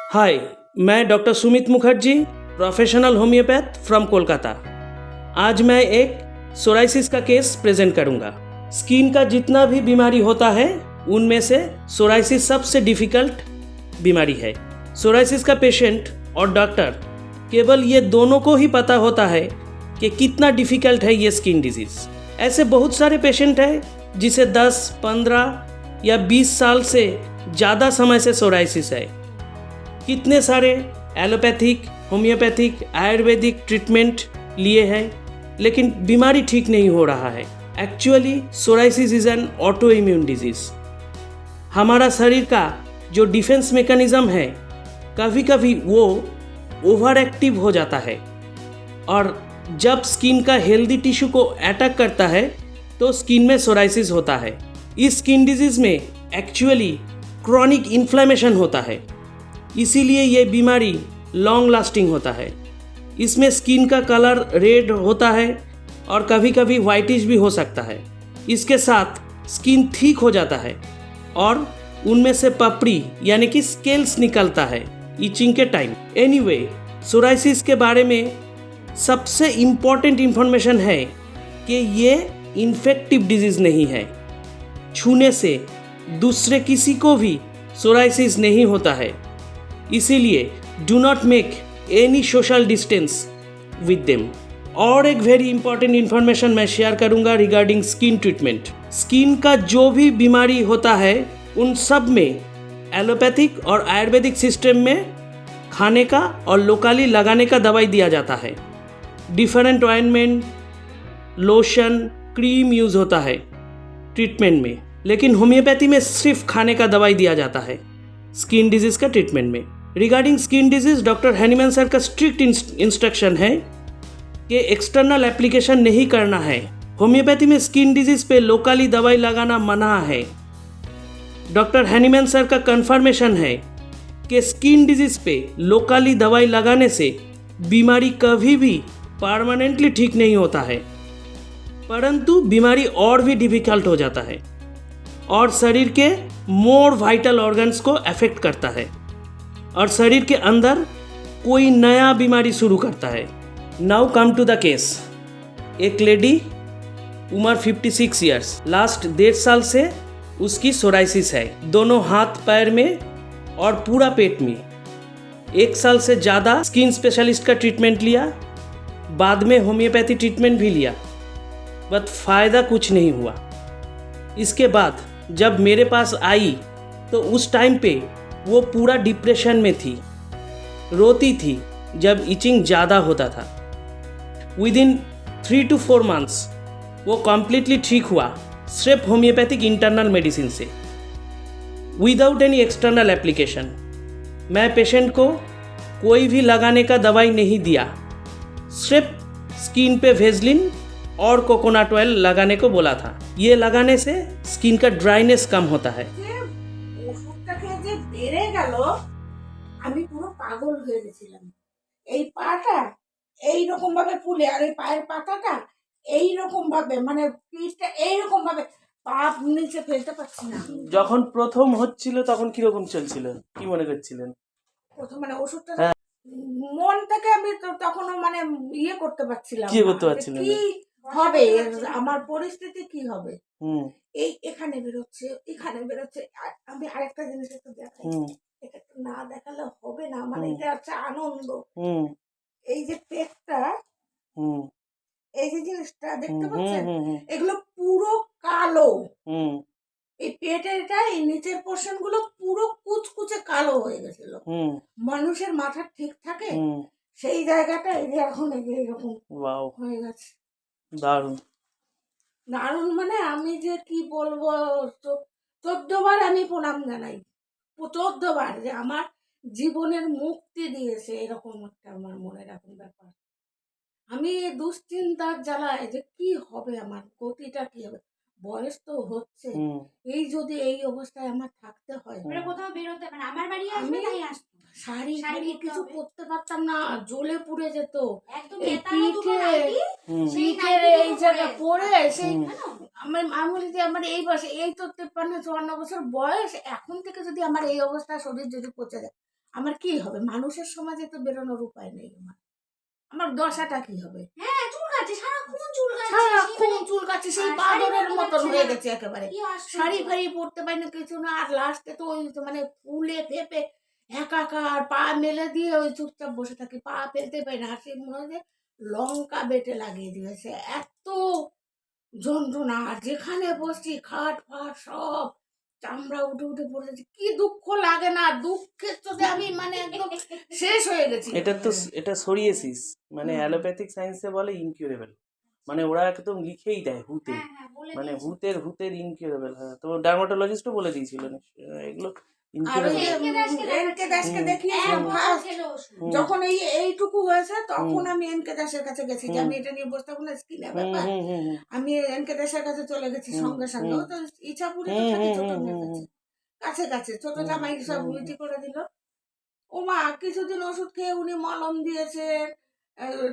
हाय, मैं doctor Sumit Mukherjee, professional homeopath from Kolkata. आज मैं एक सोराइसिस का केस प्रेजेंट करूंगा। स्किन का जितना भी बीमारी होता है उनमें से सोराइसिस सबसे डिफिकल्ट बीमारी है। सोराइसिस का पेशेंट और डॉक्टर केवल ये दोनों को ही पता होता है कि कितना डिफिकल्ट है ये स्किन डिजीज़। ऐसे बहुत सारे पेशेंट हैं जिसे 10, 15 या 20 साल से ज़्यादा समय से सोराइसिस है। कितने सारे एलोपैथिक, होम्योपैथिक, आयुर्वेदिक ट्रीटमेंट लिए हैं लेकिन बीमारी ठीक नहीं हो रहा है। Actually psoriasis is an auto immune disease. हमारा शरीर का जो डिफेंस मैकेनिज्म है कभी कभी वो ओवर एक्टिव हो जाता है और जब स्किन का हेल्दी टिश्यू को अटैक करता है तो स्किन में सोराइसिस होता है। इस स्किन डिजीज़ में एक्चुअली क्रॉनिक इन्फ्लेमेशन होता है, इसीलिए ये बीमारी लॉन्ग लास्टिंग होता है। इसमें स्किन का कलर रेड होता है और कभी कभी वाइटिश भी हो सकता है। इसके साथ स्किन थिक हो जाता है और उनमें से पपड़ी यानी कि स्केल्स निकलता है इचिंग के टाइम। एनीवे, सोराइसिस के बारे में सबसे इम्पॉर्टेंट इन्फॉर्मेशन है कि ये इन्फेक्टिव डिजीज़ नहीं है। छूने से दूसरे किसी को भी सोराइसिस नहीं होता है, इसीलिए do not make any social distance with them. और एक वेरी इंपॉर्टेंट इन्फॉर्मेशन मैं शेयर करूंगा रिगार्डिंग स्किन ट्रीटमेंट। स्किन का जो भी बीमारी होता है उन सब में एलोपैथिक और आयुर्वेदिक सिस्टम में खाने का और लोकली लगाने का दवाई दिया जाता है। Different ointment, lotion, cream use होता है ट्रीटमेंट में, लेकिन होम्योपैथी में सिर्फ खाने का दवाई दिया जाता है स्किन डिजीज़ का ट्रीटमेंट में। Regarding skin disease doctor Hahnemann sir का स्ट्रिक्ट इंस्ट्रक्शन है कि एक्सटर्नल एप्लीकेशन नहीं करना है। होम्योपैथी में स्किन डिजीज़ पे लोकली दवाई लगाना मना है। डॉक्टर हैनीमैन सर का कंफर्मेशन है कि स्किन डिजीज़ पे लोकली दवाई लगाने से बीमारी कभी भी परमानेंटली ठीक नहीं होता है, परंतु बीमारी और भी डिफिकल्ट हो जाता है और शरीर के मोर वाइटल ऑर्गन्स को अफेक्ट करता है और शरीर के अंदर कोई नया बीमारी शुरू करता है। Now come to the case. एक लेडी, उम्र 56 ईयर्स, लास्ट 1.5 साल से उसकी सोराइसिस है, दोनों हाथ पैर में और पूरा पेट में। 1 साल से ज़्यादा स्किन स्पेशलिस्ट का ट्रीटमेंट लिया, बाद में होम्योपैथी ट्रीटमेंट भी लिया, बट फ़ायदा कुछ नहीं हुआ। इसके बाद जब मेरे पास आई तो उस टाइम पे वो पूरा डिप्रेशन में थी, रोती थी जब इचिंग ज़्यादा होता था। विद इन 3 to 4 months वो कम्प्लीटली ठीक हुआ सिर्फ होम्योपैथिक इंटरनल मेडिसिन से, विदाउट एनी एक्सटर्नल एप्लीकेशन। मैं पेशेंट को कोई भी लगाने का दवाई नहीं दिया, सिर्फ स्किन पे वेजलिन और कोकोनट ऑयल लगाने को बोला था। ये लगाने से स्किन का ड्राइनेस कम होता है। ওষুধটাকে যে বেড়ে গেল আমি পুরো পাগল হয়ে গেছিলাম। এই পাটা এই রকম ভাবে ফুলে আর এই পায়ের পাতাটা এই রকম ভাবে মানে পিঠটা এই রকম ভাবে পা নিচে ফেলতে পারছি না। যখন প্রথম হচ্ছিল তখন কিরকম চলছিল, কি মনে করছিলেন? প্রথম মানে ওষুধটা মন থেকে আমি তখনও মানে ইয়ে করতে পারছিলাম কি না করতে যে পারছিলেন? কি হবে, আমার পরিস্থিতি কি হবে। হুম এই এখানে বেরোচ্ছে এখানে বেরোচ্ছে। আমি আরেকটা জিনিস একটু দেখাই, হুম এটা একটু না দেখালে হবে না, আমার হুম এটা হচ্ছে আনন্দ। হুম এই যে পেটটা, হুম এই যে জিনিসটা দেখতে হুম পাচ্ছেন, হুম হুম এগুলো পুরো কালো। হুম এই পেটের এটা এই নিচের পোর্শন গুলো পুরো কুচকুচে কালো হয়ে গেছিল। হুম মানুষের মাথা ঠিক থাকে হুম সেই জায়গাটা এই যে এখন এই যে এরকম ওয়াও, হয়ে গেছে। দারুণ। দারুণ মানে আমি যে কি বলবো, 14 বার আমি প্রণাম জানাই, 14 বার, যে আমার জীবনের মুক্তি দিয়েছে এরকম একটা আমার মনে এরকম ব্যাপার। আমি দুশ্চিন্তার জ্বালায় যে কি হবে, আমার গতিটা কি হবে, বয়স তো হচ্ছে, হুম এই যদি এই অবস্থায় আমার থাকতে হয়, মানে কোথাও বেরোতে মানে আমার বাড়ি আসবে আমি তাই আসতো। শাড়ি শাড়ি ফাড়ি পরতে কিছু হবে। পরতে পারতাম না, জ্বলে পুড়ে যেত। একদম এই নেতানো দুটো পিঠে নাইটি, হুম সেই পিঠের নাইটি এই দুটো জায়গা পরে পরে সেই হুম জানো? আমি বলি যে আমার এই বয়সে, এই তো 53-54 বছর বয়স, এখন থেকে যদি আমার এই অবস্থা শরীর যদি পচে যায়, আমার কি হবে? মানুষের সমাজে তো বেরোনোর উপায় নেই আমার। আমার দশাটা কি হবে? হ্যাঁ চুলকাচ্ছে, সারাক্ষণ চুলকাচ্ছে, সারাক্ষণ চুলকাচ্ছে, সেই হ্যাঁ, শাড়ি বাদরের পরতে মতন পারছে হয়ে না। গেছে একেবারে। কি আশ্চর্য। শাড়ি ফাড়ি পরতে পারি না, কিছু না। আর লাস্টে তো ওই তো মানে ফুলে ফেপে একাকার, পা মেলে দিয়ে ওই চুপচাপ বসে থাকি, পা ফেলতে পারি না। আর সে মনে হয় যে লঙ্কা বেটে লাগিয়ে দিয়েছে, এত যন্ত্রণা। আর যেখানে বসছি খাট ফাট সব চামড়া উঠে উঠে পড়েছে। কি দুঃখ লাগে না, দুঃখের চোটে আমি মানে একদম শেষ হয়ে গেছি। এটা সোরিয়েসিস, মানে হুম। অ্যালোপ্যাথিক সায়েন্সে বলে ইনকিউরেবল, মানে ওরা একদম লিখেই দেয় হুতে, হ্যাঁ হ্যাঁ বলে মানে দিয়েছে। হুতের ইনকিউরেবল। হ্যাঁ, তো ডার্মাটোলজিস্টও বলে দিয়েছিল এগুলো আর ওই ইনকিউরেবল। এনকে দাসকে হুম। দেখিয়েছিলাম এক বছর ফার্স্ট খেলো ওষুধ। হুম। যখন এইটুকু হয়েছে, তখন হুম। আমি এনকে দাসের কাছে গেছি যে হুম। আমি এটা নিয়ে বসতে পারবো না, স্কিনের হুম ব্যাপার। হুম হুম হুম আমি এনকে দাসের কাছে চলে গেছি হুম, সঙ্গে সঙ্গে। হুম। ও তো ইচ্ছাপুরে তো হুম, থাকি, হুম, ছোট হুম, মেয়ের হুম, কাছে, কাছে কাছে ছোট হুম, জামাই সব হুম, ইটি করে দিল। ও মা, কিছুদিন ওষুধ খেয়ে উনি মলম দিয়েছে,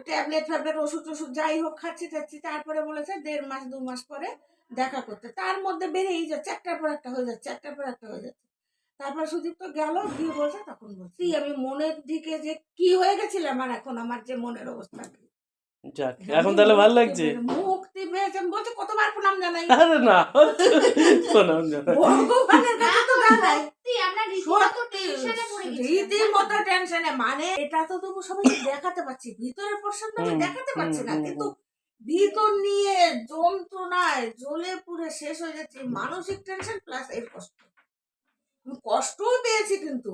ট্যাবলেট ফ্যাবলেট ওষুধ টষুধ যাই হোক খাচ্ছি টাচ্ছি। তারপরে বলেছে 1.5 মাস 2 মাস পরে দেখা করতে। তার মধ্যে বেড়েই যাচ্ছে, একটার পর একটা হয়ে যাচ্ছে, একটার পর একটা হয়ে যাচ্ছে। তারপর সুদীপ তো গেল, গিয়ে বলছে, তখন বলছি আমি মনের দিকে যে কি হয়ে গেছিলাম, আর এখন আমার যে মনের অবস্থা কি। যাক, এখন তাহলে ভালো লাগছে। মুক্তি পেয়েছে। বলছে কতবার প্রণাম জানাই, আরে না, প্রণাম জানাই। ভগবানের কাছে তো জানাই। সত্যি আমরা রীতিমতো সত্যি টেনশনে পড়ে গেছিলাম। রীতিমতো টেনশনে। মানে এটা তো তবু সবাই দেখাতে পাচ্ছি, ভিতরের পোর্শনটা আমি হুম, দেখাতে হুম, পারছি না, হুম, কিন্তু হুম। ভিতর নিয়ে যন্ত্রণায় জ্বলে পুড়ে শেষ হয়ে যাচ্ছে। মানসিক টেনশন প্লাস এর কষ্ট, আমি কষ্টও পেয়েছি কিন্তু।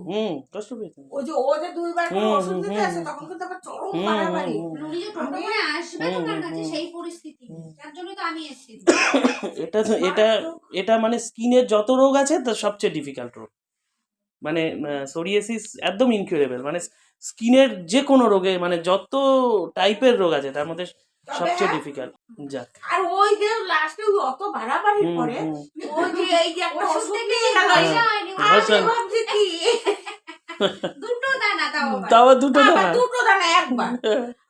কষ্ট পেয়েছেন। ও যে 2 বার করে হুম, ওষুধ হুম, দিতে হুম, আসে, হুম। তখন কিন্তু আবার চরম হুম, বাড়াবাড়ি। হুম, হুম। উনি যে টোটো করে আসবে হুম, তোমার হুম, কাছে হুম। সেই পরিস্থিতি, হুম। যার জন্য তো আমি এসেছি। এটা তো এটা মানে স্কিনের যত রোগ আছে তার সবচেয়ে ডিফিকাল্ট রোগ। মানে সোরিয়াসিস একদম ইনকিউরেবল, মানে স্কিনের যে কোনো রোগে, মানে যত টাইপের রোগ আছে তার মধ্যে তবে সবচেয়ে হ্যাঁ, ডিফিকাল্ট। যাক। আর ওই যে লাস্টে অত বাড়াবাড়ির হুম, পরে হুম। ওই যে এই যে একটা ওষুধ ওষুধ থেকে নিয়ে যে গেল, ভরসা হয়নি, আমি ভরসা- ভাবছি কি দুটো দানা তাও আবার। তাও দুটো আবার দানা। দুটো দানা একবার।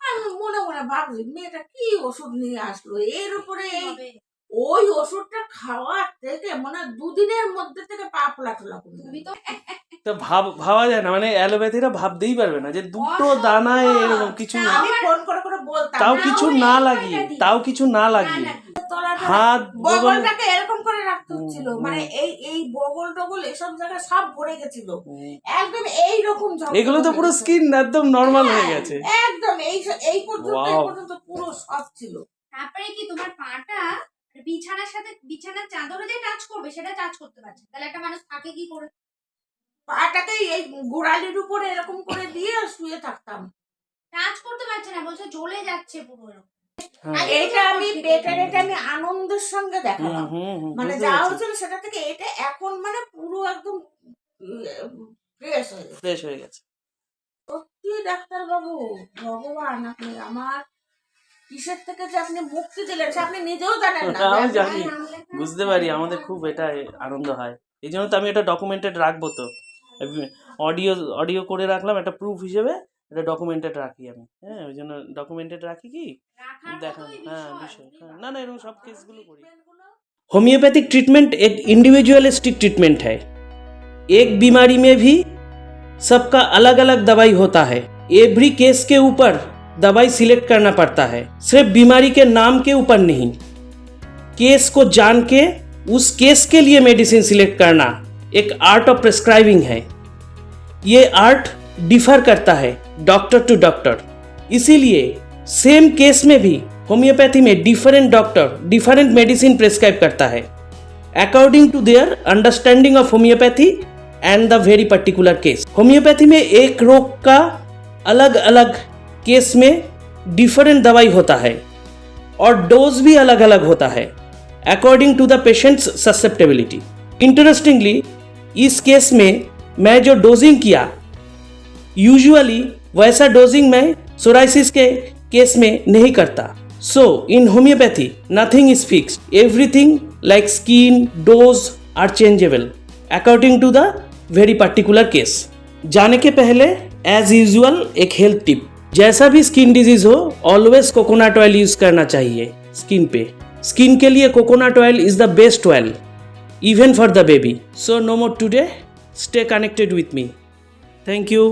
আমি মনে মনে ভাবছি মেয়েটা কি ওষুধ নিয়ে আসলো, এর উপরে কি এই হবে? ওই ওষুধটা খাওয়ার থেকে মানে দুদিনের মধ্যে থেকে পা ফোলা টোলা করবে। তুমি তো তো ভাবা যায় না, মানে অ্যালোপ্যাথিরা ভাবতেই পারবে না যে দুটো দানায় এরকম কিছু, তাও আমি ফোন করে করে বলতাম, তাও না, কিছু ওই না এই লাগিয়ে, কয়টা দিন। তাও কিছু না না লাগিয়ে লাগিয়ে। তলাটা হাত বগলটাকে এরকম করে রাখতে হুম, হচ্ছিল, হুম। মানে এই বগল টগল এসব জায়গায় সব ভরে গেছিল, হুম। একদম এইরকম এগুলো তো পুরো স্কিন একদম নর্মাল হয়ে গেছে। একদম এই পর্যন্ত Wow. পুরো সব ছিল। তারপরে কি তোমার পাটা বিছানার সাথে বিছানার চাদরে যে টাচ করবে সেটা টাচ করতে পারছে, তাহলে একটা মানুষ থাকে কি করে? পাটাকে এই গোড়ালির উপরে এরকম করে দিয়ে শুয়ে থাকতাম। টাচ করতে পারছে না, বলছে জ্বলে যাচ্ছে পুরো এরকম। হ্যাঁ। এটা আমি এটা আমি আনন্দের সঙ্গে দেখালাম, মানে বুঝতে যা পারছি, হয়েছিল সেটা থেকে এটা এখন মানে পুরো একদম ফ্রেশ হয়ে গেছে। ফ্রেশ হয়ে গেছে। সত্যি ডাক্তার বাবু, ভগবান, আপনি আমার কিসের থেকে যে আপনি মুক্তি দিলেন সে আপনি নিজেও জানেন না। আমি জানি, বুঝতে পারি, আমাদের খুব এটা আনন্দ হয়। এই জন্য তো আমি এটা ডকুমেন্টেড রাখবো, তো অডিও করে রাখলাম একটা প্রুফ হিসেবে, এটা ডকুমেন্টেড রাখি আমি। হ্যাঁ, ওই জন্য ডকুমেন্টেড রাখি কি রাখার দেখান। মতোই হ্যাঁ, বিষয়। বিষয়। না এরকম সব কেসগুলো করি। होम्योपैथिक ट्रीटमेंट एक इंडिविजुअलिस्टिक ट्रीटमेंट है। एक बीमारी में भी सबका अलग अलग दवाई होता है। एवरी केस के ऊपर दवाई सिलेक्ट करना पड़ता है, सिर्फ बीमारी के नाम के ऊपर नहीं। केस को जान के उस केस के लिए मेडिसिन सिलेक्ट करना एक आर्ट ऑफ प्रिस्क्राइबिंग है। ये आर्ट डिफर करता है डॉक्टर टू डॉक्टर, इसीलिए सेम केस में भी होम्योपैथी में different doctor different medicine prescribe करता है according to their understanding of homeopathy and the very particular case. Homeopathy में एक रोग का अलग अलग केस में डिफरेंट दवाई होता है और डोज भी अलग अलग होता है according to the patient's susceptibility. Interestingly इस केस में मैं जो डोजिंग किया, यूजुअली वैसा डोजिंग मैं सोराइसिस के केस में नहीं करता। So in homeopathy nothing is fixed, everything like skin dose are changeable according to the very particular case. जाने के पहले एज यूजुअल एक हेल्थ टिप, जैसा भी स्किन डिजीज हो ऑलवेज कोकोनट ऑयल यूज करना चाहिए स्किन पे। स्किन के लिए coconut oil is the best oil even for the baby. So no more today, stay connected with me. Thank you.